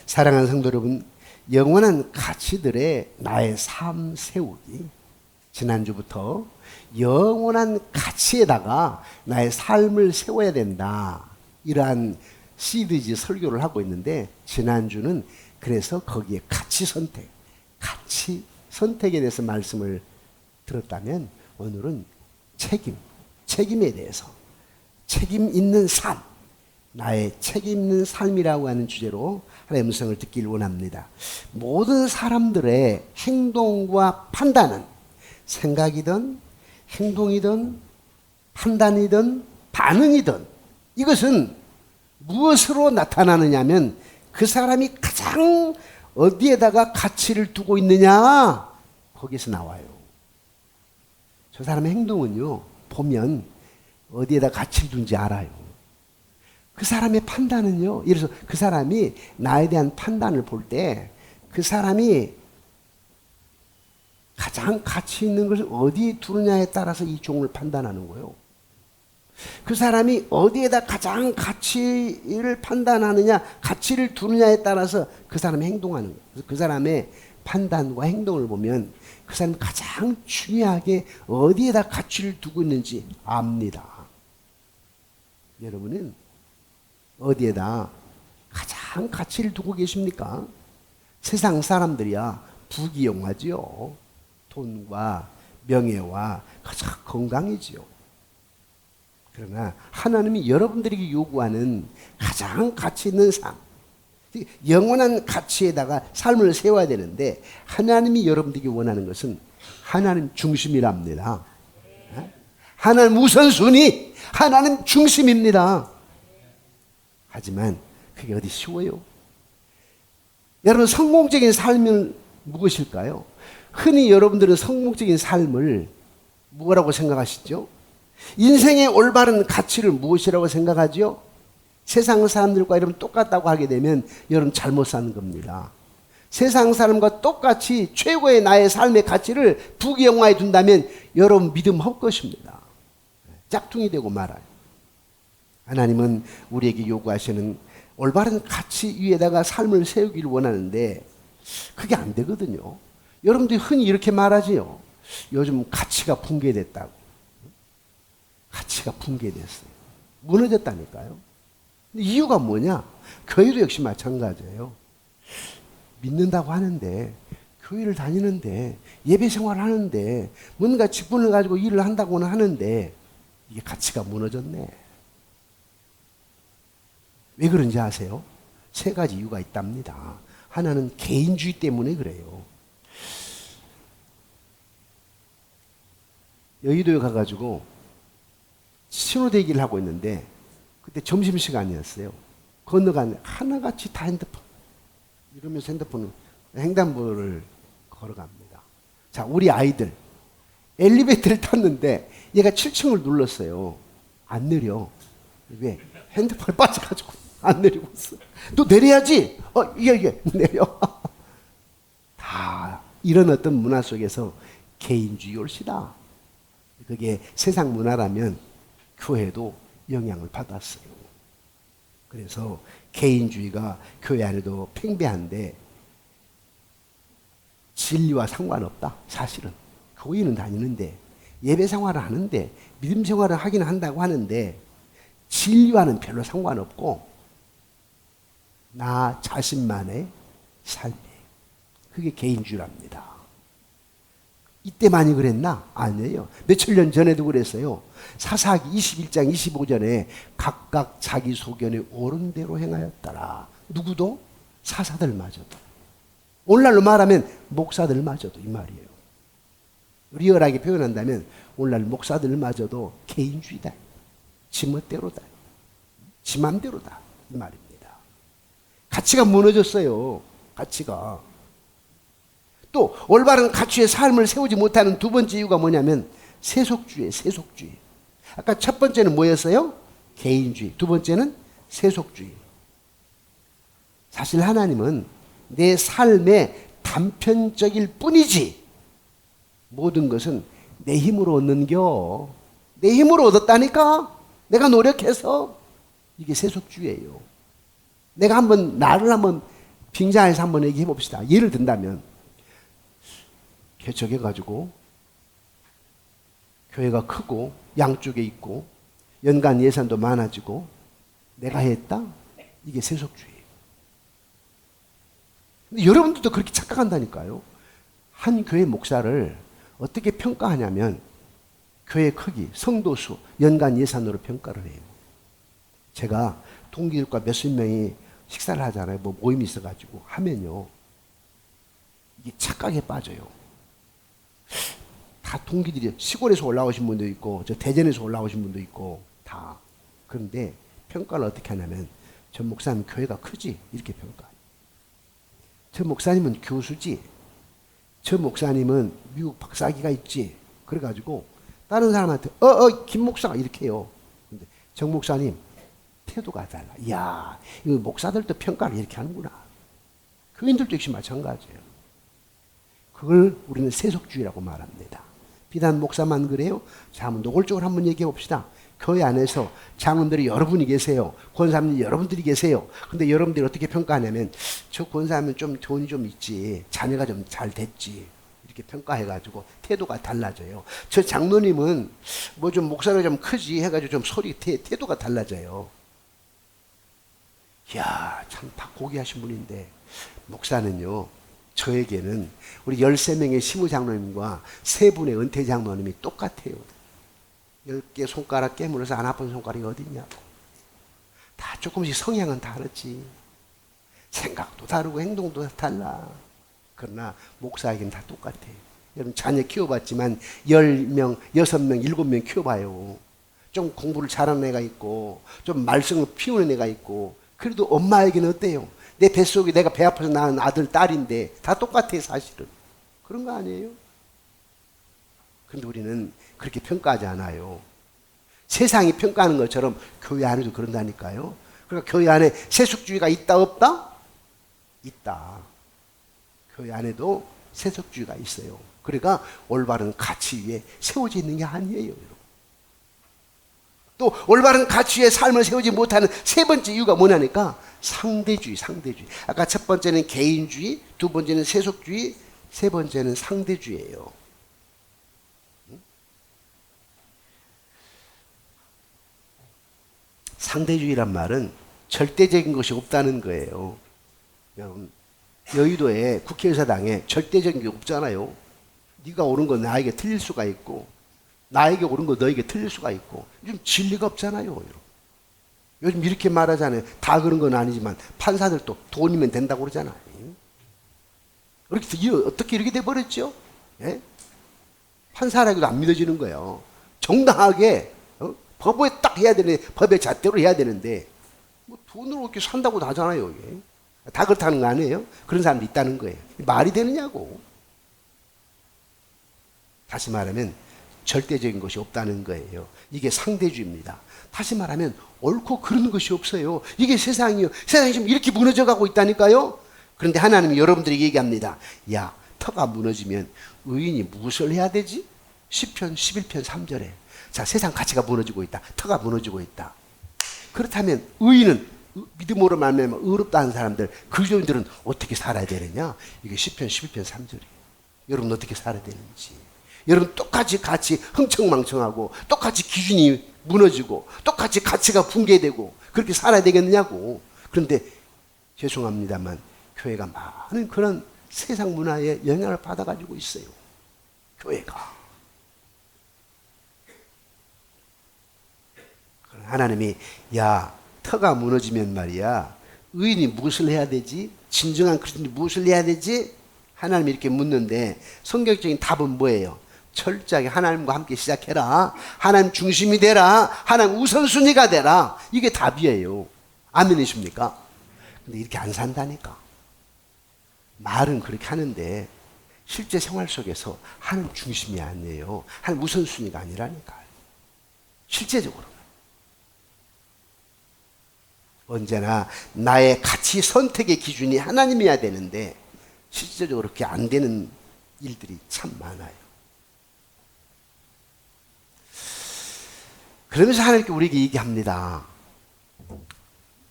사랑하는 성도 여러분, 영원한 가치들의 나의 삶 세우기. 지난주부터 영원한 가치에다가 나의 삶을 세워야 된다, 이러한 시리즈 설교를 하고 있는데, 지난주는 그래서 거기에 가치 선택에 대해서 말씀을 들었다면, 오늘은 책임에 대해서, 책임 있는 삶, 나의 책임 있는 삶이라고 하는 주제로 하나님의 음성을 듣기를 원합니다. 모든 사람들의 행동과 판단은 생각이든 행동이든 판단이든 반응이든 이것은 무엇으로 나타나느냐면 그 사람이 가장 어디에다가 가치를 두고 있느냐, 거기서 나와요. 저 사람의 행동은요, 보면 어디에다 가치를 둔지 알아요. 그 사람의 판단은요, 예를 들어서 그 사람이 나에 대한 판단을 볼 때 그 사람이 가장 가치 있는 것을 어디에 두느냐에 따라서 이 종을 판단하는 거예요. 그 사람이 어디에다 가장 가치를 판단하느냐, 가치를 두느냐에 따라서 그 사람이 행동하는 거예요. 그래서 그 사람의 판단과 행동을 보면 그 사람이 가장 중요하게 어디에다 가치를 두고 있는지 압니다. 여러분은 어디에다 가장 가치를 두고 계십니까? 세상 사람들이야 부귀영화지요. 돈과 명예와 가장 건강이지요. 그러나 하나님이 여러분들에게 요구하는 가장 가치 있는 삶, 영원한 가치에다가 삶을 세워야 되는데, 하나님이 여러분들에게 원하는 것은 하나님 중심이랍니다. 하나님 우선순위, 하나님 중심입니다. 하지만 그게 어디 쉬워요? 여러분, 성공적인 삶은 무엇일까요? 흔히 여러분들은 성공적인 삶을 뭐라고 생각하시죠? 인생의 올바른 가치를 무엇이라고 생각하죠? 세상 사람들과 여러분 똑같다고 하게 되면 여러분 잘못 사는 겁니다. 세상 사람과 똑같이 최고의 나의 삶의 가치를 부귀영화에 둔다면 여러분 믿음 헛것입니다. 짝퉁이 되고 말아요. 하나님은 우리에게 요구하시는 올바른 가치 위에다가 삶을 세우기를 원하는데 그게 안 되거든요. 여러분들이 흔히 이렇게 말하지요. 요즘 가치가 붕괴됐다고. 가치가 붕괴됐어요. 무너졌다니까요. 근데 이유가 뭐냐? 교회도 역시 마찬가지예요. 믿는다고 하는데, 교회를 다니는데, 예배 생활을 하는데, 뭔가 직분을 가지고 일을 한다고는 하는데 이게 가치가 무너졌네. 왜 그런지 아세요? 세 가지 이유가 있답니다. 하나는 개인주의 때문에 그래요. 여의도에 가가지고 신호대기를 하고 있는데 그때 점심시간이었어요. 건너가는 하나같이 다 핸드폰, 이러면서 핸드폰을 횡단보도를 걸어갑니다. 자, 우리 아이들 엘리베이터를 탔는데 얘가 7층을 눌렀어요. 안 내려. 왜? 핸드폰에 빠져가지고 안 내리고 있어. 너 내려야지. 이게 내려. 다 이런 어떤 문화 속에서 개인주의 올시다. 그게 세상 문화라면 교회도 영향을 받았어요. 그래서 개인주의가 교회 안에도 팽배한데 진리와 상관없다. 사실은 교회는 다니는데, 예배 생활을 하는데, 믿음 생활을 하긴 한다고 하는데 진리와는 별로 상관없고 나 자신만의 삶이, 그게 개인주의랍니다. 이때만이 그랬나? 아니에요. 며칠 년 전에도 그랬어요. 사사기 21장 25절에 각각 자기 소견에 옳은 대로 행하였더라. 누구도? 사사들마저도. 오늘날로 말하면 목사들마저도, 이 말이에요. 리얼하게 표현한다면 오늘날 목사들마저도 개인주의다. 지 멋대로다. 지 맘대로다. 이 말입니다. 가치가 무너졌어요. 가치가. 또 올바른 가치의 삶을 세우지 못하는 두 번째 이유가 뭐냐면 세속주의예요. 세속주의. 아까 첫 번째는 뭐였어요? 개인주의. 두 번째는 세속주의. 사실 하나님은 내 삶의 단편적일 뿐이지 모든 것은 내 힘으로 얻는겨. 내 힘으로 얻었다니까. 내가 노력해서. 이게 세속주의예요. 내가 나를 한번 빙자해서 한번 얘기해 봅시다. 예를 든다면 개척해가지고 교회가 크고 양쪽에 있고 연간 예산도 많아지고 내가 했다? 이게 세속주의예요. 근데 여러분들도 그렇게 착각한다니까요. 한 교회 목사를 어떻게 평가하냐면 교회 크기, 성도수, 연간 예산으로 평가를 해요. 제가 동기들과 몇십 명이 식사를 하잖아요. 뭐 모임이 있어가지고 하면요. 이게 착각에 빠져요. 다 동기들이 시골에서 올라오신 분도 있고 저 대전에서 올라오신 분도 있고 다. 그런데 평가를 어떻게 하냐면 저 목사님 교회가 크지? 이렇게 평가해요. 저 목사님은 교수지? 저 목사님은 미국 박사학위가 있지? 그래가지고 다른 사람한테 김 목사가 이렇게 해요. 근데 정 목사님 태도가 달라. 이야, 이거 목사들도 평가를 이렇게 하는구나. 교인들도 역시 마찬가지예요. 그걸 우리는 세속주의라고 말합니다. 비단 목사만 그래요? 자, 한번 노골적으로 한번 얘기해 봅시다. 교회 안에서 장로들이 여러분이 계세요. 권사님이 여러분들이 계세요. 근데 여러분들이 어떻게 평가하냐면 저 권사님은 좀 돈이 좀 있지. 자녀가 좀 잘 됐지. 이렇게 평가해가지고 태도가 달라져요. 저 장로님은 뭐 좀 목사가 좀 크지 해가지고 좀 태도가 달라져요. 이야, 참 다 고귀하신 분인데 목사는요. 저에게는 우리 13명의 시무장로님과 3분의 은퇴장로님이 똑같아요. 10개 손가락 깨물어서 안 아픈 손가락이 어딨냐고. 다 조금씩 성향은 다르지. 생각도 다르고 행동도 달라. 그러나 목사에게는 다 똑같아요. 여러분 자녀 키워봤지만 10명, 6명, 7명 키워봐요. 좀 공부를 잘하는 애가 있고 좀 말썽을 피우는 애가 있고 그래도 엄마에게는 어때요? 내 뱃속에 내가 배 아파서 낳은 아들, 딸인데 다 똑같아요, 사실은. 그런 거 아니에요? 근데 우리는 그렇게 평가하지 않아요. 세상이 평가하는 것처럼 교회 안에도 그런다니까요. 그러니까 교회 안에 세속주의가 있다, 없다? 있다. 교회 안에도 세속주의가 있어요. 그러니까 올바른 가치 위에 세워져 있는 게 아니에요, 여러분. 또 올바른 가치 위에 삶을 세우지 못하는 세 번째 이유가 뭐냐니까 상대주의. 아까 첫 번째는 개인주의, 두 번째는 세속주의, 세 번째는 상대주의예요. 상대주의란 말은 절대적인 것이 없다는 거예요. 여의도에 국회의사당에 절대적인 게 없잖아요. 네가 옳은 건 나에게 틀릴 수가 있고 나에게 옳은 건 너에게 틀릴 수가 있고 요즘 진리가 없잖아요. 요즘 이렇게 말하잖아요. 다 그런 건 아니지만 판사들도 돈이면 된다고 그러잖아요. 어떻게 이렇게 돼버렸죠? 예? 판사라고도 안 믿어지는 거예요. 정당하게 법에 딱 해야 되는데 법의 잣대로 해야 되는데 뭐 돈으로 이렇게 산다고 다 하잖아요. 이게. 다 그렇다는 거 아니에요? 그런 사람도 있다는 거예요. 말이 되느냐고. 다시 말하면 절대적인 것이 없다는 거예요. 이게 상대주의입니다. 다시 말하면 옳고 그런 것이 없어요. 이게 세상이요. 세상이 지금 이렇게 무너져가고 있다니까요. 그런데 하나님이 여러분들에게 얘기합니다. 야, 터가 무너지면 의인이 무엇을 해야 되지? 시편 11편 3절에 자, 세상 가치가 무너지고 있다. 터가 무너지고 있다. 그렇다면 의인은 믿음으로 말미암아 의롭다 하는 사람들, 그리스도인들은 어떻게 살아야 되느냐? 이게 시편 11편 3절이에요. 여러분 어떻게 살아야 되는지. 여러분 똑같이 같이 흥청망청하고 똑같이 기준이 무너지고 똑같이 가치가 붕괴되고 그렇게 살아야 되겠느냐고. 그런데 죄송합니다만 교회가 많은 그런 세상 문화에 영향을 받아가지고 있어요. 교회가. 하나님이 야, 터가 무너지면 말이야 의인이 무엇을 해야 되지? 진정한 그리스도인이 무엇을 해야 되지? 하나님이 이렇게 묻는데 성경적인 답은 뭐예요? 철저하게 하나님과 함께 시작해라. 하나님 중심이 되라. 하나님 우선순위가 되라. 이게 답이에요. 아멘이십니까? 근데 이렇게 안 산다니까. 말은 그렇게 하는데 실제 생활 속에서 하나님 중심이 아니에요. 하나님 우선순위가 아니라니까요. 실제적으로. 언제나 나의 가치 선택의 기준이 하나님이어야 되는데 실제적으로 그렇게 안 되는 일들이 참 많아요. 그러면서 하나님께 우리에게 얘기합니다.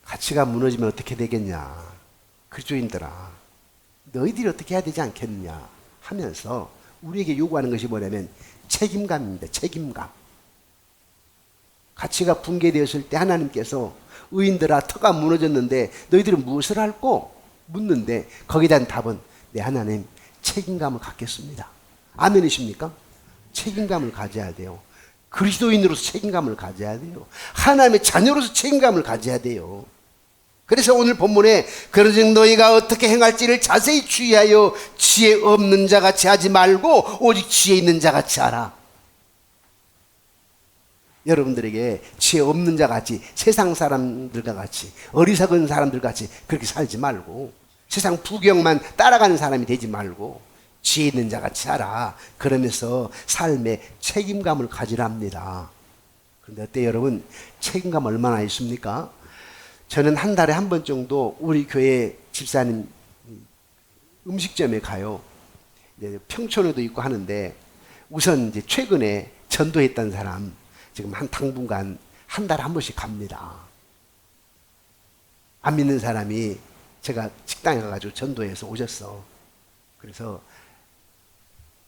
가치가 무너지면 어떻게 되겠냐. 그리스도인들아, 너희들이 어떻게 해야 되지 않겠느냐 하면서 우리에게 요구하는 것이 뭐냐면 책임감입니다. 책임감. 가치가 붕괴되었을 때 하나님께서 의인들아 터가 무너졌는데 너희들은 무엇을 할꼬? 묻는데 거기에 대한 답은 네 하나님 책임감을 갖겠습니다. 아멘이십니까? 책임감을 가져야 돼요. 그리스도인으로서 책임감을 가져야 돼요. 하나님의 자녀로서 책임감을 가져야 돼요. 그래서 오늘 본문에 그러즉 너희가 어떻게 행할지를 자세히 주의하여 지혜 없는 자같이 하지 말고 오직 지혜 있는 자같이 하라. 여러분들에게 지혜 없는 자같이, 세상 사람들과 같이, 어리석은 사람들 같이 그렇게 살지 말고, 세상 부경만 따라가는 사람이 되지 말고 지혜 있는 자같이 살아. 그러면서 삶에 책임감을 가지랍니다. 그런데 어때요 여러분? 책임감 얼마나 있습니까? 저는 한 달에 한 번 정도 우리 교회 집사님 음식점에 가요. 이제 평촌에도 있고 하는데, 우선 이제 최근에 전도했던 사람 지금 당분간 한 달에 한 번씩 갑니다. 안 믿는 사람이 제가 식당에 가가지고 전도해서 오셨어. 그래서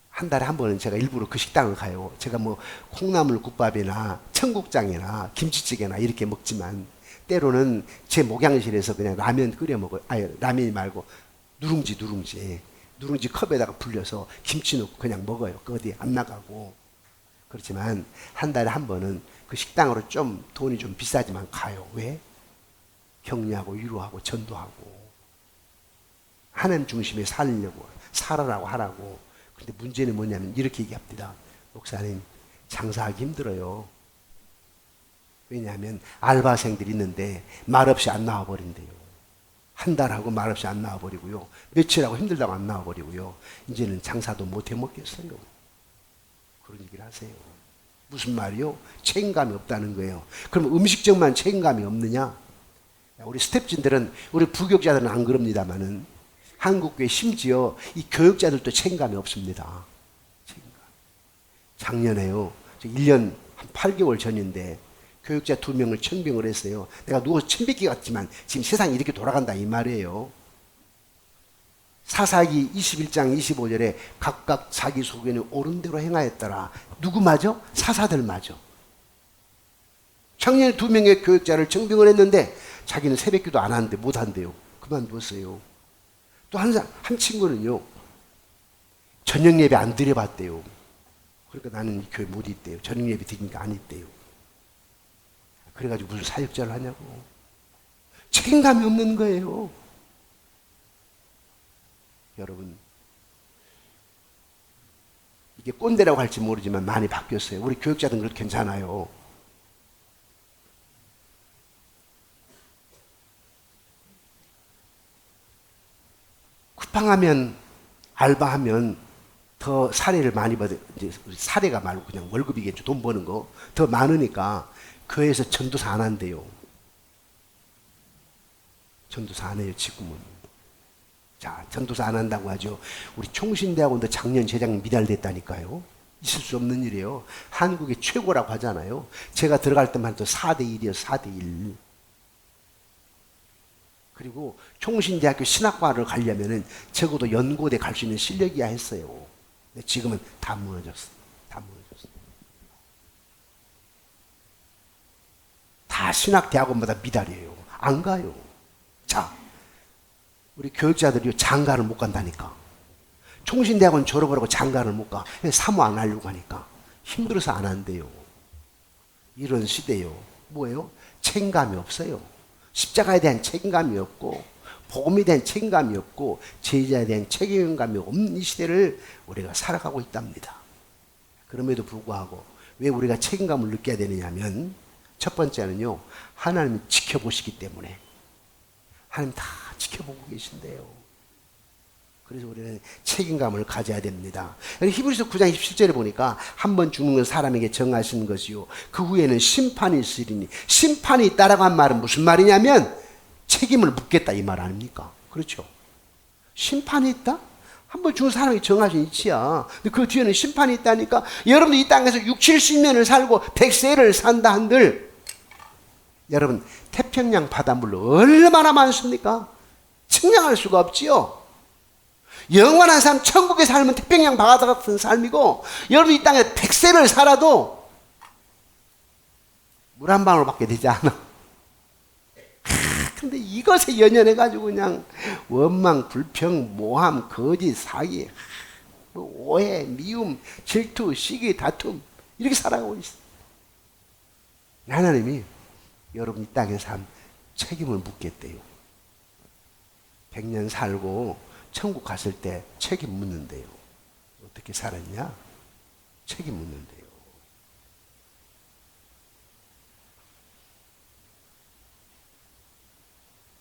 한 달에 한 번은 제가 일부러 그 식당을 가요. 제가 뭐 콩나물 국밥이나 청국장이나 김치찌개나 이렇게 먹지만 때로는 제 목양실에서 그냥 라면 끓여 먹어요. 아니 라면이 말고 누룽지 컵에다가 불려서 김치 넣고 그냥 먹어요. 그 어디 안 나가고. 그렇지만 한 달에 한 번은 그 식당으로 좀 돈이 좀 비싸지만 가요. 왜? 격려하고 위로하고 전도하고 하나님 중심에 살아라고 하라고. 근데 문제는 뭐냐면 이렇게 얘기합니다. 목사님, 장사하기 힘들어요. 왜냐하면 알바생들이 있는데 말없이 안 나와버린대요. 한 달하고 말없이 안 나와버리고요. 며칠하고 힘들다고 안 나와버리고요. 이제는 장사도 못 해먹겠어요. 그런 얘기를 하세요. 무슨 말이요? 책임감이 없다는 거예요. 그럼 음식점만 책임감이 없느냐? 우리 스태프진들은, 우리 부교육자들은 안 그럽니다만은 한국교회 심지어 이 교육자들도 책임감이 없습니다. 책임감. 작년에요. 1년 한 8개월 전인데 교육자 2명을 청빙을 했어요. 내가 누워서 침뱉기 같지만 지금 세상이 이렇게 돌아간다 이 말이에요. 사사기 21장 25절에 각각 자기 소견이 옳은 대로 행하였더라. 누구 맞아? 사사들 맞아. 작년에 2명의 교육자를 청빙을 했는데 자기는 새벽기도 안 하는데 못 한대요. 그만두었어요. 또 한 친구는요, 저녁 예배 안 드려봤대요. 그러니까 나는 이 교회 못 있대요. 저녁 예배 드리니까 안 있대요. 그래가지고 무슨 사역자를 하냐고. 책임감이 없는 거예요. 여러분, 이게 꼰대라고 할지 모르지만 많이 바뀌었어요. 우리 교육자들은 그렇게 괜찮아요. 쿠팡하면, 알바하면 더 사례를 많이 받아. 이제 사례가 말고 그냥 월급이겠죠. 돈 버는 거 더 많으니까 교회에서 전도사 안 한대요. 전도사 안 해요 지금은. 자, 전도사 안 한다고 하죠. 우리 총신대학원도 작년 재작년 미달됐다니까요. 있을 수 없는 일이에요. 한국의 최고라고 하잖아요. 제가 들어갈 때만 해도 4대1이에요. 4대1. 그리고 총신대학교 신학과를 가려면은 적어도 연고대 갈 수 있는 실력이야 했어요. 근데 지금은 다 무너졌어. 다 무너졌어. 다 신학대학원마다 미달이에요. 안 가요. 자, 우리 교육자들이 장가를 못 간다니까. 총신대학원 졸업을 하고 장가를 못 가. 사모 안 하려고 하니까. 힘들어서 안 한대요. 이런 시대요. 뭐예요? 책임감이 없어요. 십자가에 대한 책임감이 없고, 복음에 대한 책임감이 없고, 제자에 대한 책임감이 없는 이 시대를 우리가 살아가고 있답니다. 그럼에도 불구하고 왜 우리가 책임감을 느껴야 되느냐면, 첫 번째는요, 하나님이 지켜보시기 때문에. 하나님 다 지켜보고 계신데요. 그래서 우리는 책임감을 가져야 됩니다. 히브리서 9장 27절에 보니까 한 번 죽는 건 사람에게 정하신 것이요 그 후에는 심판이 있으리니, 심판이 있다라고 한 말은 무슨 말이냐면 책임을 묻겠다 이 말 아닙니까? 그렇죠? 심판이 있다? 한 번 죽은 사람에게 정하신 이치야. 근데 그 뒤에는 심판이 있다니까. 여러분들 이 땅에서 6, 70년을 살고 100세를 산다 한들, 여러분 태평양 바닷물로 얼마나 많습니까? 측량할 수가 없지요. 영원한 삶, 천국의 삶은 태평양 바다 같은 삶이고, 여러분 이 땅에 100세를 살아도 물 한 방울밖에 되지 않아. 근데 이것에 연연해가지고 그냥 원망, 불평, 모함, 거짓, 사기, 오해, 미움, 질투, 시기, 다툼 이렇게 살아가고 있어. 하나님이 여러분 이 땅의 삶 책임을 묻겠대요. 100년 살고 천국 갔을 때 책임 묻는데요. 어떻게 살았냐? 책임 묻는데요.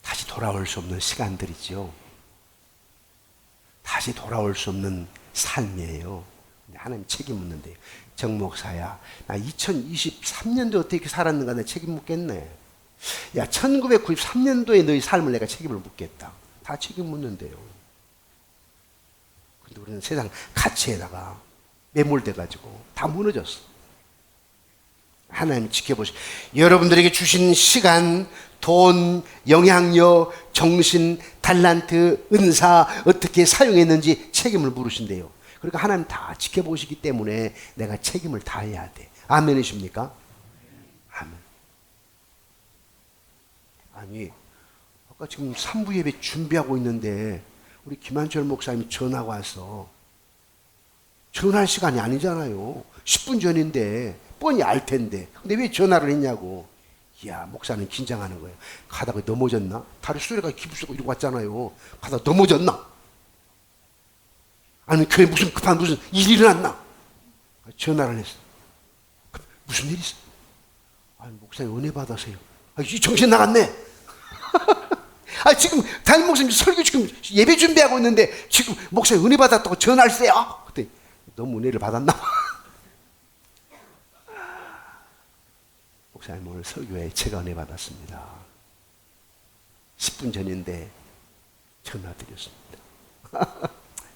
다시 돌아올 수 없는 시간들이죠. 다시 돌아올 수 없는 삶이에요. 근데 하나님 책임 묻는데요. 정 목사야, 나 2023년도에 어떻게 살았는가 내 책임 묻겠네. 야, 1993년도에 너희 삶을 내가 책임을 묻겠다. 다 책임 묻는데요. 근데 우리는 세상 가치에다가 매몰돼가지고 다 무너졌어. 하나님 지켜보시. 여러분들에게 주신 시간, 돈, 영향력, 정신, 달란트, 은사 어떻게 사용했는지 책임을 물으신대요. 그러니까 하나님 다 지켜보시기 때문에 내가 책임을 다해야 돼. 아멘이십니까? 아멘. 아니, 아까 지금 3부 예배 준비하고 있는데 우리 김한철 목사님이 전화가 왔어. 전화할 시간이 아니잖아요. 10분 전인데 뻔히 알 텐데. 근데 왜 전화를 했냐고. 이야, 목사는 긴장하는 거예요. 가다가 넘어졌나? 다리 수레가 기부수고 이러고 왔잖아요. 가다가 넘어졌나? 아니면 교회 무슨 급한 무슨 일이 일어났나? 전화를 했어. 무슨 일이 있어? 아니, 목사님 은혜 받으세요. 아, 이 정신 나갔네. 아, 지금 담임 목사님 설교 지금 예배 준비하고 있는데 지금 목사님 은혜 받았다고 전화를 써요. 그때 너무 은혜를 받았나? 목사님 오늘 설교에 제가 은혜 받았습니다. 10분 전인데 전화 드렸습니다.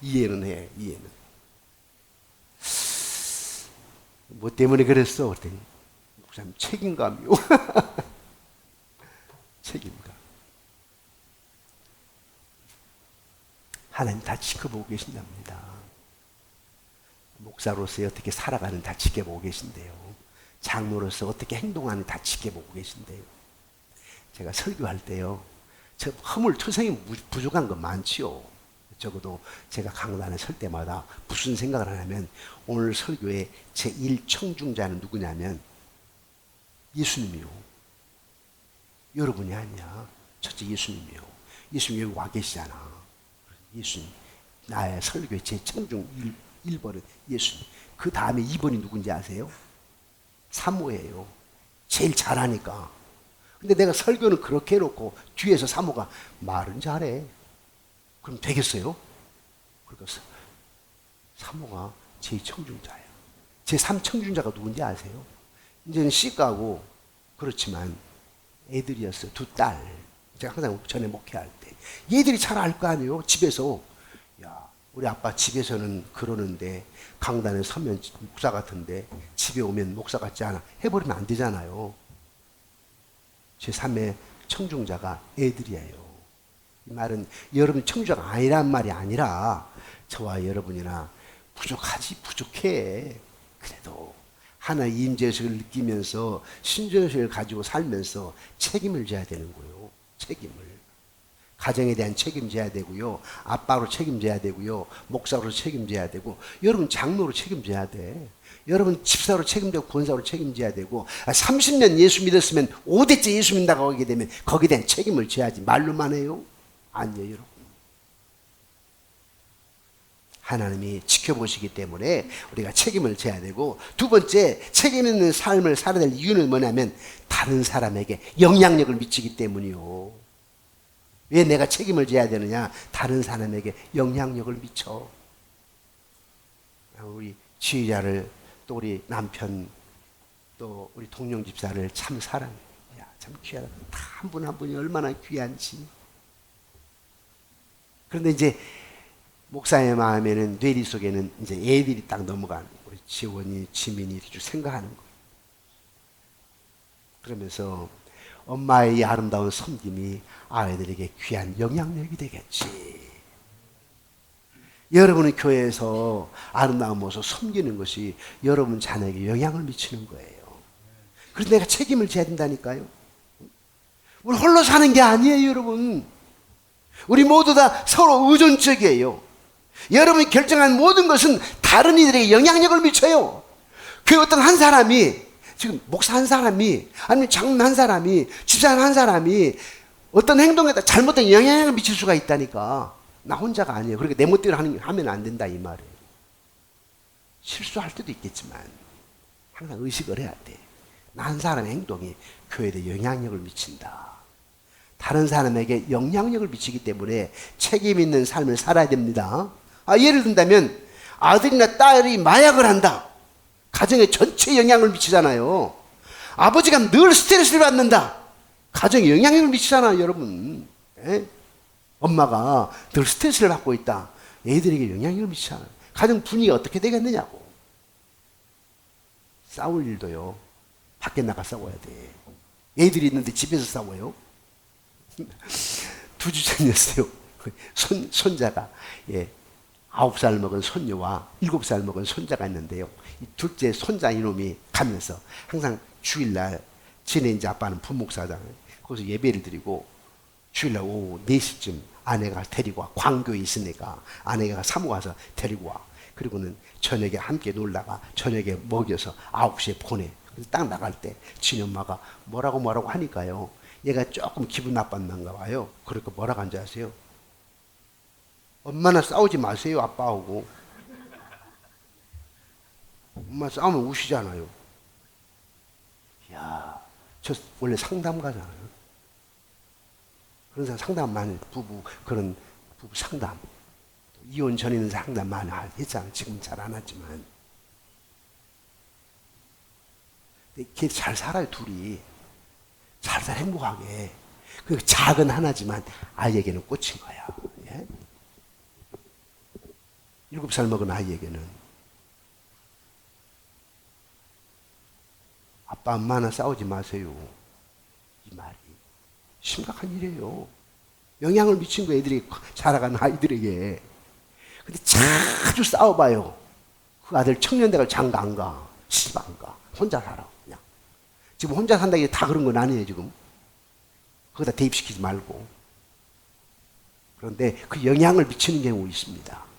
이해는 해, 이해는. 뭐 때문에 그랬어? 그랬더니 목사님 책임감이요. 책임감. 하나님 다 지켜보고 계신답니다. 목사로서 어떻게 살아가는 다 지켜보고 계신데요. 장로로서 어떻게 행동하는 다 지켜보고 계신데요. 제가 설교할 때요, 저 허물투성이 부족한 거 많지요. 적어도 제가 강단에 설 때마다 무슨 생각을 하냐면 오늘 설교의 제1청중자는 누구냐면 예수님이요. 여러분이 아니야. 첫째 예수님이요. 예수님 여기 와 계시잖아. 예수님. 나의 설교의 제 청중 1번은 예수님. 그 다음에 2번이 누군지 아세요? 사모예요. 제일 잘하니까. 근데 내가 설교는 그렇게 해놓고 뒤에서 사모가 말은 잘해. 그럼 되겠어요? 그러니까 사모가 제2청중자예요. 제3청중자가 누군지 아세요? 이제는 C가고 그렇지만 애들이었어요. 2딸. 제가 항상 전에 목회할 때 얘들이 잘 알 거 아니에요. 집에서 야, 우리 아빠 집에서는 그러는데 강단에 서면 목사 같은데 집에 오면 목사 같지 않아. 해버리면 안 되잖아요. 제3의 청중자가 애들이에요. 이 말은 여러분 청중자가 아니란 말이 아니라 저와 여러분이나 부족해. 그래도 하나의 임재의식을 느끼면서 신전의식을 가지고 살면서 책임을 져야 되는 거예요. 책임을. 가정에 대한 책임져야 되고요. 아빠로 책임져야 되고요. 목사로 책임져야 되고, 여러분 장로로 책임져야 돼. 여러분 집사로 책임지고 권사로 책임져야 되고, 30년 예수 믿었으면 5대째 예수 믿는다고 하게 되면 거기에 대한 책임을 져야지. 말로만 해요? 아니에요, 여러분. 하나님이 지켜보시기 때문에 우리가 책임을 져야 되고, 두 번째, 책임 있는 삶을 살아야 될 이유는 뭐냐면 다른 사람에게 영향력을 미치기 때문이요. 왜 내가 책임을 져야 되느냐? 다른 사람에게 영향력을 미쳐. 우리 지휘자를, 또 우리 남편, 또 우리 동영 집사를 참 사랑해. 야, 참 귀하다. 한 분 한 분이 얼마나 귀한지. 그런데 이제 목사의 마음에는, 뇌리 속에는 이제 애들이 딱 넘어가는 거예요. 우리 지원이, 지민이 이렇게 생각하는 거예요. 그러면서 엄마의 이 아름다운 섬김이 아이들에게 귀한 영향력이 되겠지. 여러분의 교회에서 아름다운 모습 섬기는 것이 여러분 자녀에게 영향을 미치는 거예요. 그래서 내가 책임을 져야 된다니까요. 우리 홀로 사는 게 아니에요, 여러분. 우리 모두 다 서로 의존적이에요. 여러분이 결정한 모든 것은 다른 이들에게 영향력을 미쳐요. 그 어떤 한 사람이, 지금 목사 한 사람이, 아니면 장로님 한 사람이, 집사람 한 사람이 어떤 행동에다 잘못된 영향력을 미칠 수가 있다니까. 나 혼자가 아니에요. 그러니까 내 멋대로 하면 안 된다 이 말이에요. 실수할 때도 있겠지만 항상 의식을 해야 돼. 나 한 사람의 행동이 교회에 영향력을 미친다. 다른 사람에게 영향력을 미치기 때문에 책임 있는 삶을 살아야 됩니다. 예를 든다면 아들이나 딸이 마약을 한다. 가정에 전체 영향을 미치잖아요. 아버지가 늘 스트레스를 받는다. 가정에 영향력을 미치잖아요, 여러분. 엄마가 늘 스트레스를 받고 있다. 애들에게 영향력을 미치잖아요. 가정 분위기가 어떻게 되겠느냐고. 싸울 일도요, 밖에 나가 싸워야 돼. 애들이 있는데 집에서 싸워요. 2주 전이었어요. 손자가 9살 먹은 손녀와 7살 먹은 손자가 있는데요. 이 둘째 손자 이놈이 가면서 항상 주일날 지네 이제 아빠는 부목사잖아요. 거기서 예배를 드리고 주일날 오후 4시쯤 아내가 데리고 와. 광교에 있으니까 아내가 사모 가서 데리고 와. 그리고는 저녁에 함께 놀다가 저녁에 먹여서 9시에 보내. 그래서 딱 나갈 때 지네 엄마가 뭐라고 하니까요. 얘가 조금 기분 나빴는가 봐요. 그러니까 뭐라고 한지 아세요? 엄마나 싸우지 마세요, 아빠하고. 엄마 싸우면 우시잖아요. 이야, 저 원래 상담가잖아요. 그런 사람 상담 많이, 그런 부부 상담. 이혼 전에는 상담 많이 했잖아요. 지금 잘 안 하지만. 걔 잘 살아요, 둘이. 잘 살아, 행복하게. 그 작은 하나지만 아이에게는 꽂힌 거야. 7살 먹은 아이에게는 아빠 엄마나 싸우지 마세요. 이 말이 심각한 일이에요. 영향을 미친 거 애들이 자라가는 아이들에게. 근데 자주 싸워봐요. 그 아들 청년대가 장가 안 가. 시집 안 가. 혼자 살아. 그냥. 지금 혼자 산다는 게 다 그런 건 아니에요, 지금. 거기다 대입시키지 말고. 그런데 그 영향을 미치는 경우 있습니다.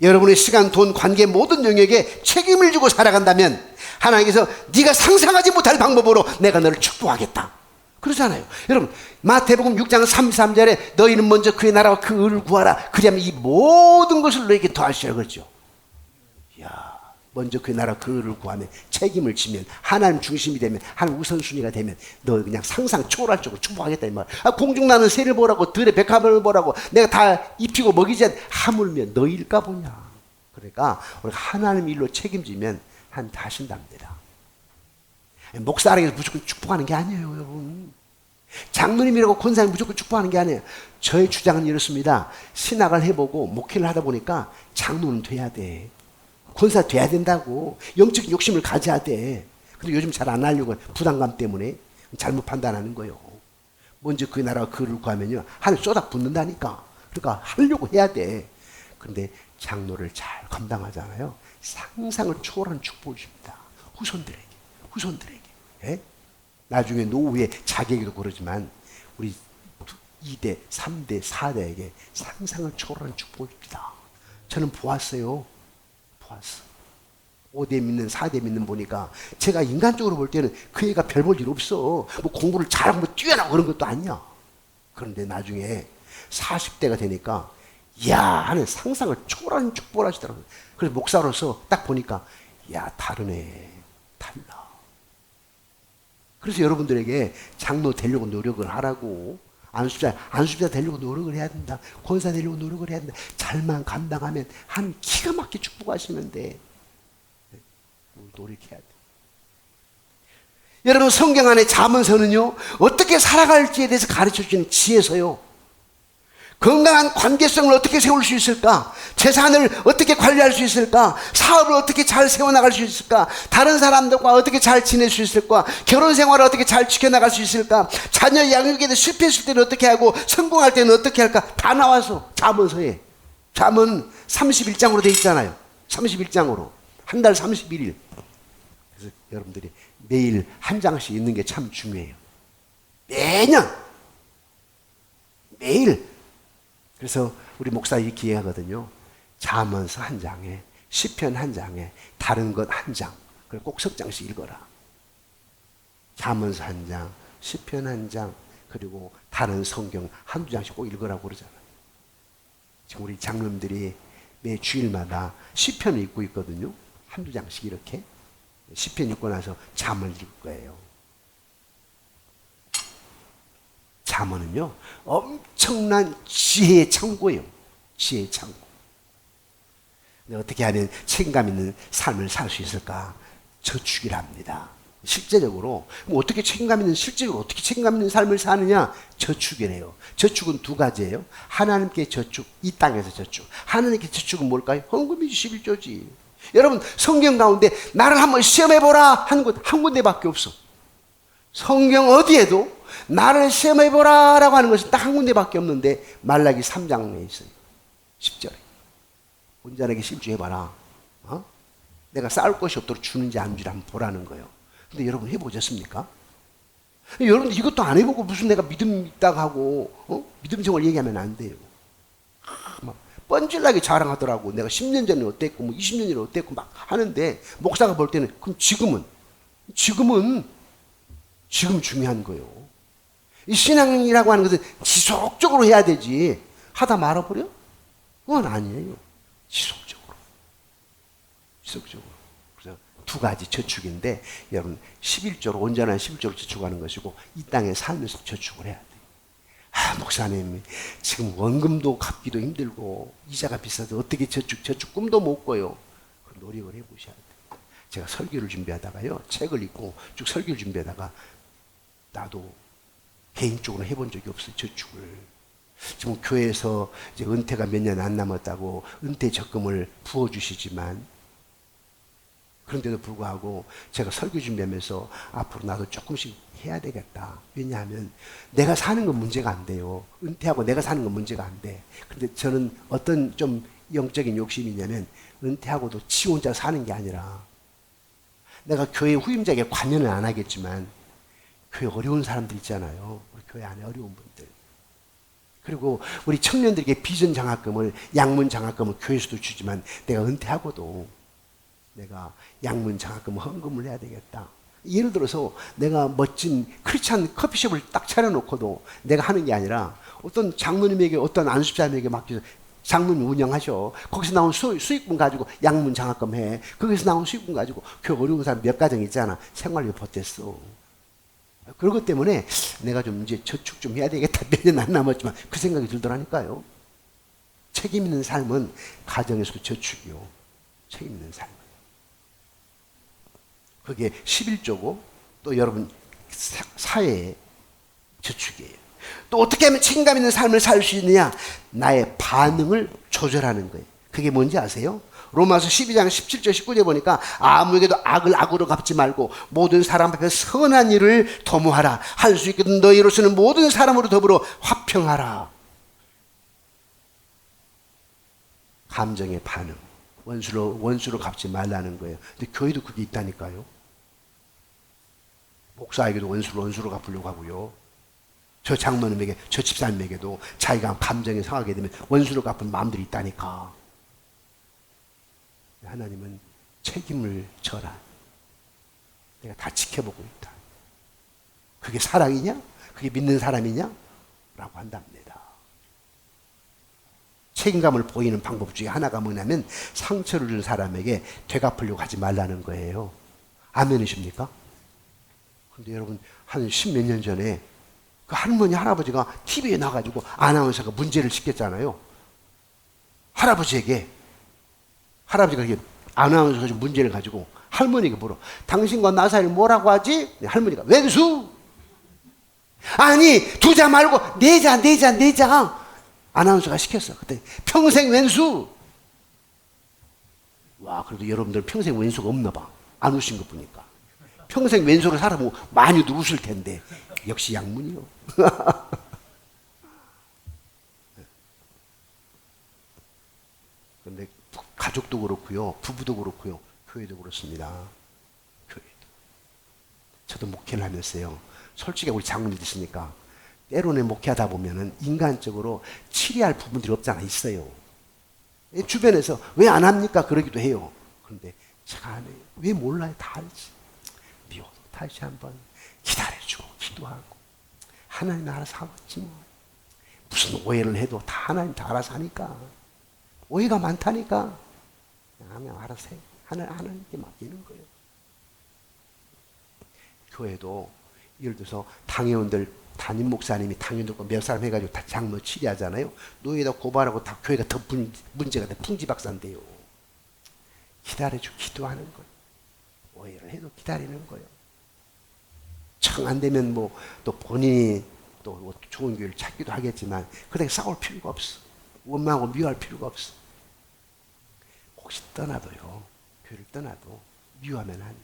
여러분의 시간, 돈, 관계 모든 영역에 책임을 지고 살아간다면 하나님께서 네가 상상하지 못할 방법으로 내가 너를 축복하겠다. 그러잖아요. 여러분 마태복음 6장 33절에 너희는 먼저 그의 나라와 그 의를 구하라. 그리하면 이 모든 것을 너에게 더하시라 그러죠. 이야, 먼저 그의 나라와 그 의를 구하면 책임을 지면 하나님 중심이 되면 하나님 우선순위가 되면 너 그냥 상상 초월할 쪽으로 축복하겠다 이 말. 공중나는 새를 보라고 들의 백합을 보라고 내가 다 입히고 먹이지 하물며 너일까 보냐. 그러니까 우리가 하나님 일로 책임지면 하나님 다 하신답니다. 목사에게 무조건 축복하는 게 아니에요, 여러분. 장로님이라고 권사님 무조건 축복하는 게 아니에요. 저의 주장은 이렇습니다. 신학을 해보고 목회를 하다 보니까 장로는 돼야 돼. 권사 돼야 된다고. 영적인 욕심을 가져야 돼. 근데 요즘 잘 안 하려고 부담감 때문에 잘못 판단하는 거예요. 먼저 그 나라와 그를 구하면요 하늘 쏟아 붓는다니까. 그러니까 하려고 해야 돼. 그런데 장로를 잘 감당하잖아요. 상상을 초월한 축복을 줍니다. 후손들에게. 나중에 노후에 자기에게도 그러지만 우리 2대, 3대, 4대에게 상상을 초월한 축복을 줍니다. 저는 보았어요. 5대 믿는 4대 믿는 보니까 제가 인간적으로 볼 때는 그 애가 별 볼 일 없어. 뭐 공부를 잘하고 뭐 뛰어나고 그런 것도 아니야. 그런데 나중에 40대가 되니까 이야 하는 상상을 초월한 축복을 하시더라고요. 그래서 목사로서 딱 보니까 야 다르네. 달라. 그래서 여러분들에게 장로 되려고 노력을 하라고. 안수자 되려고 노력을 해야 된다. 권사 되려고 노력을 해야 된다. 잘만 감당하면 한 기가 막히게 축복하시면 돼. 노력해야 돼. 여러분 성경 안에 잠언서는요 어떻게 살아갈지에 대해서 가르쳐주는 지혜서요. 건강한 관계성을 어떻게 세울 수 있을까? 재산을 어떻게 관리할 수 있을까? 사업을 어떻게 잘 세워나갈 수 있을까? 다른 사람들과 어떻게 잘 지낼 수 있을까? 결혼 생활을 어떻게 잘 지켜나갈 수 있을까? 자녀 양육에 실패했을 때는 어떻게 하고 성공할 때는 어떻게 할까? 다 나와서 잠언서에. 잠언 31장으로 돼 있잖아요. 31장으로. 한 달 31일. 그래서 여러분들이 매일 한 장씩 읽는 게 참 중요해요. 매일. 그래서 우리 목사 이렇게 얘기하거든요. 잠언서 한 장에, 시편 한 장에, 다른 것 한 장. 그걸 꼭 석 장씩 읽어라. 잠언서 한 장, 시편 한 장, 그리고 다른 성경 한두 장씩 꼭 읽으라고 그러잖아요. 지금 우리 장로님들이 매 주일마다 시편을 읽고 있거든요. 한두 장씩 이렇게. 시편 읽고 나서 잠언을 읽을 거예요. 잠언은요, 엄청난 지혜의 창고예요. 지혜의 창고. 어떻게 하면 책임감 있는 삶을 살 수 있을까? 저축이랍니다. 실제적으로 어떻게 책임감 있는 삶을 사느냐? 저축이래요. 저축은 두 가지예요. 하나님께 저축, 이 땅에서 저축. 하나님께 저축은 뭘까요? 헌금이지, 11조지. 여러분, 성경 가운데 나를 한번 시험해보라 하는 곳 한 군데밖에 없어. 성경 어디에도 나를 시험해보라 라고 하는 것은 딱 한 군데밖에 없는데 말라기 3장에 있어요. 10절에 온전하게 실주해봐라. 내가 쌓을 것이 없도록 주는지 안 주는지 한번 보라는 거예요. 근데 여러분 해보셨습니까? 여러분 이것도 안 해보고 무슨 내가 믿음 있다고 하고 믿음 생활 얘기하면 안 돼요. 막 뻔질나게 자랑하더라고. 내가 10년 전에 어땠고 뭐 20년 전에 어땠고 막 하는데 목사가 볼 때는 그럼 지금 중요한 거예요. 이 신앙이라고 하는 것은 지속적으로 해야 되지 하다 말아버려? 그건 아니에요. 지속적으로. 그래서 두 가지 저축인데 여러분 11조로 온전한 11조로 저축하는 것이고 이 땅에 살면서 저축을 해야 돼요. 목사님 지금 원금도 갚기도 힘들고 이자가 비싸서 어떻게 저축 꿈도 못 꿔요. 그 노력을 해보셔야 돼요. 제가 설교를 준비하다가요. 책을 읽고 쭉 설교를 준비하다가 나도 개인적으로 해본 적이 없어요. 저축을. 지금 교회에서 이제 은퇴가 몇 년 안 남았다고 은퇴 적금을 부어주시지만 그런데도 불구하고 제가 설교 준비하면서 앞으로 나도 조금씩 해야 되겠다. 왜냐하면 내가 사는 건 문제가 안 돼요. 은퇴하고 내가 사는 건 문제가 안 돼. 근데 저는 어떤 좀 영적인 욕심이 있냐면 은퇴하고도 지 혼자 사는 게 아니라 내가 교회 후임자에게 관여는 안 하겠지만 교회 어려운 사람들 있잖아요. 우리 교회 안에 어려운 분들. 그리고 우리 청년들에게 비전 장학금을, 양문 장학금을 교회에서도 주지만 내가 은퇴하고도 내가 양문 장학금 헌금을 해야 되겠다. 예를 들어서 내가 멋진 크리스찬 커피숍을 딱 차려놓고도 내가 하는 게 아니라 어떤 장로님에게 어떤 안수자님에게 맡겨서 장로님 운영하셔. 거기서 나온 수익분 가지고 양문 장학금 해. 거기서 나온 수익분 가지고 교회 어려운 사람 몇 가정 있잖아. 생활비 보탰어. 그런 것 때문에 내가 좀 이제 저축 좀 해야 되겠다. 몇 년 안 남았지만 그 생각이 들더라니까요. 책임 있는 삶은 가정에서도 저축이요. 책임 있는 삶은. 그게 11조고 또 여러분 사회의 저축이에요. 또 어떻게 하면 책임감 있는 삶을 살 수 있느냐? 나의 반응을 조절하는 거예요. 그게 뭔지 아세요? 로마서 12장 17절 19절 보니까 아무에게도 악을 악으로 갚지 말고 모든 사람 앞에 선한 일을 도모하라. 할 수 있거든 너희로서는 모든 사람으로 더불어 화평하라. 감정의 반응. 원수로 갚지 말라는 거예요. 근데 교회도 그게 있다니까요. 목사에게도 원수로 갚으려고 하고요. 저 장로님에게, 저 집사님에게도 자기가 감정이 상하게 되면 원수로 갚은 마음들이 있다니까. 하나님은 책임을 져라. 내가 다 지켜보고 있다. 그게 사랑이냐? 그게 믿는 사람이냐? 라고 한답니다. 책임감을 보이는 방법 중에 하나가 뭐냐면 상처를 준 사람에게 되갚으려고 하지 말라는 거예요. 아멘이십니까? 근데 여러분 한 10몇 년 전에 그 할머니 할아버지가 TV에 나가지고 아나운서가 문제를 시켰잖아요. 할아버지가 이렇게 아나운서가 문제를 가지고 할머니가 물어. 당신과 나 사이를 뭐라고 하지? 할머니가 왼수. 아니 2자 말고 4자. 아나운서가 시켰어. 그때 평생 왼수. 와, 그래도 여러분들 평생 왼수가 없나 봐. 안 우신 거 보니까. 평생 왼수로 살아보면 많이도 우실 텐데. 역시 양문이요. 그런데 가족도 그렇고요. 부부도 그렇고요. 교회도 그렇습니다. 교회도. 저도 목회를 하면서요. 솔직히 우리 장로님 있으니까 때로는 목회하다 보면은 인간적으로 치리할 부분들이 없잖아. 있어요. 주변에서 왜 안 합니까? 그러기도 해요. 그런데 제가 안 해요. 왜 몰라요? 다 알지. 미워도 다시 한번 기다려주고 기도하고 하나님 알아서 하겠지 뭐. 무슨 오해를 해도 다 하나님 다 알아서 하니까. 오해가 많다니까. 그냥 알아서 해. 하나님께 맡기는 거예요. 교회도 예를 들어서 당회원들 담임 목사님이 당연히 몇 사람 해가지고 다 장로 치리하잖아요. 노예다 고발하고 다 교회가 더 문제가 돼. 풍지박산돼요. 기다려주고 기도하는 거예요. 오해를 해도 기다리는 거예요. 청 안 되면 뭐 또 본인이 또 좋은 교회를 찾기도 하겠지만 그렇게 싸울 필요가 없어. 원망하고 미워할 필요가 없어. 혹시 떠나도요. 교회를 떠나도 미워하면 안 돼.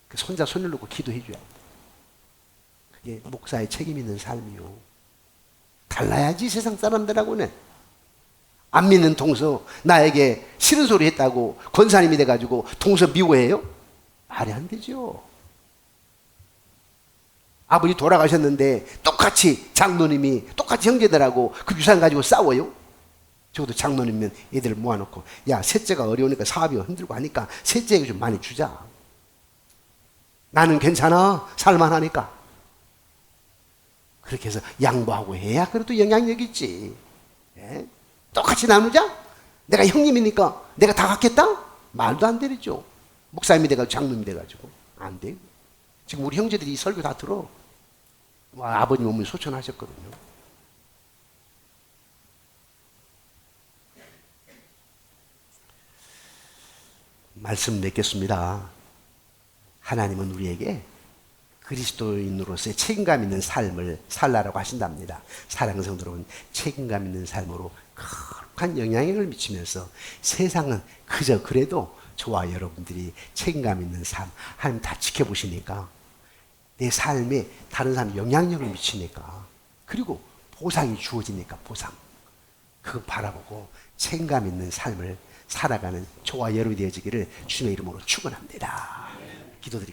그 손자 손을 놓고 기도해 줘야 돼. 그게 목사의 책임 있는 삶이요. 달라야지 세상 사람들하고는. 안 믿는 동서 나에게 싫은 소리 했다고 권사님이 돼가지고 동서 미워해요? 말이 안 되죠. 아버지 돌아가셨는데 똑같이 장로님이 똑같이 형제들하고 그 유산 가지고 싸워요? 적어도 장로님은 애들을 모아놓고 야 셋째가 어려우니까 사업이 힘들고 하니까 셋째에게 좀 많이 주자. 나는 괜찮아 살만하니까. 그렇게 해서 양보하고 해야 그래도 영향력 있지. 예? 똑같이 나누자? 내가 형님이니까 내가 다 갖겠다? 말도 안 되죠. 목사님이 돼가지고 장로님이 돼가지고 안 돼. 지금 우리 형제들이 이 설교 다 들어. 와, 아버님 어머니 소천하셨거든요. 말씀 맺겠습니다. 하나님은 우리에게 그리스도인으로서의 책임감 있는 삶을 살라라고 하신답니다. 사랑하는 성도 여러분, 책임감 있는 삶으로 거룩한 영향력을 미치면서 세상은 그저 그래도 저와 여러분들이 책임감 있는 삶, 하나님 다 지켜보시니까 내 삶에 다른 사람 영향력을 미치니까 그리고 보상이 주어지니까 보상. 그거 바라보고 책임감 있는 삶을 살아가는 저와 여러분이 되어지기를 주님의 이름으로 축원합니다. 기도드리겠습니다.